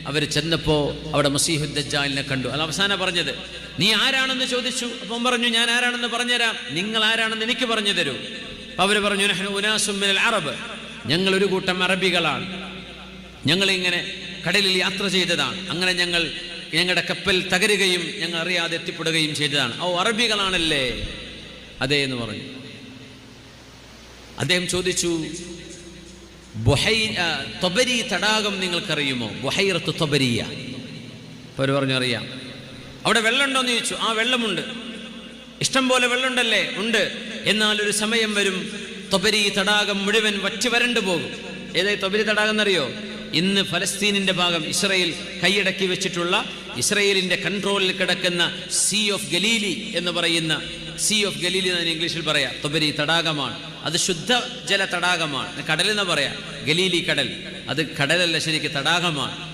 അവർ ചെന്നപ്പോൾ അവിടെ മസീഹുദ് ദജ്ജാലിനെ കണ്ടു. അത് അവസാനം പറഞ്ഞത്, നീ ആരാണെന്ന് ചോദിച്ചു. അപ്പം പറഞ്ഞു, ഞാൻ ആരാണെന്ന് പറഞ്ഞുതരാം, നിങ്ങൾ ആരാണെന്ന് എനിക്ക് പറഞ്ഞു തരൂ. അപ്പം അവർ പറഞ്ഞു, നഹ്നു ഉനാസും മിനൽ അറബ്, ഞങ്ങളൊരു കൂട്ടം അറബികളാണ്, ഞങ്ങളിങ്ങനെ കടലിൽ യാത്ര ചെയ്തതാണ്, അങ്ങനെ ഞങ്ങളുടെ കപ്പൽ തകരുകയും ഞങ്ങൾ അറിയാതെ എത്തിപ്പെടുകയും ചെയ്തതാണ്. ഓ, അറബികളാണല്ലേ? അതേ എന്ന് പറഞ്ഞു. അദ്ദേഹം ചോദിച്ചു, തൊബരി തടാകം നിങ്ങൾക്കറിയുമോ? ബുഹൈറത്ത് തൊബരിയ. അവർ പറഞ്ഞു, അറിയാം. അവിടെ വെള്ളമുണ്ടോയെന്ന് ചോദിച്ചു. ആ, വെള്ളമുണ്ട്. ഇഷ്ടം പോലെ വെള്ളമുണ്ടല്ലേ? ഉണ്ട്. എന്നാൽ ഒരു സമയം വരും, തൊബരി തടാകം മുഴുവൻ വറ്റി വരണ്ടു പോകും. ഏതായി തൊബരി തടാകം എന്നറിയോ? ഇന്ന് ഫലസ്തീനിന്റെ ഭാഗം ഇസ്രായേൽ കൈയടക്കി വെച്ചിട്ടുള്ള, ഇസ്രായേലിന്റെ കൺട്രോളിൽ കിടക്കുന്ന സീ ഓഫ് ഗലീലി എന്ന് പറയുന്ന, സീ ഓഫ് ഗലീലി എന്ന് ഇംഗ്ലീഷിൽ പറയാം. തൊബരി തടാകമാണ്. അത് ശുദ്ധ ജല തടാകമാണ്. കടലെന്ന് പറയാം. ഗലീലി കടൽ, അത് കടലല്ല, ശരിക്കും തടാകമാണ്.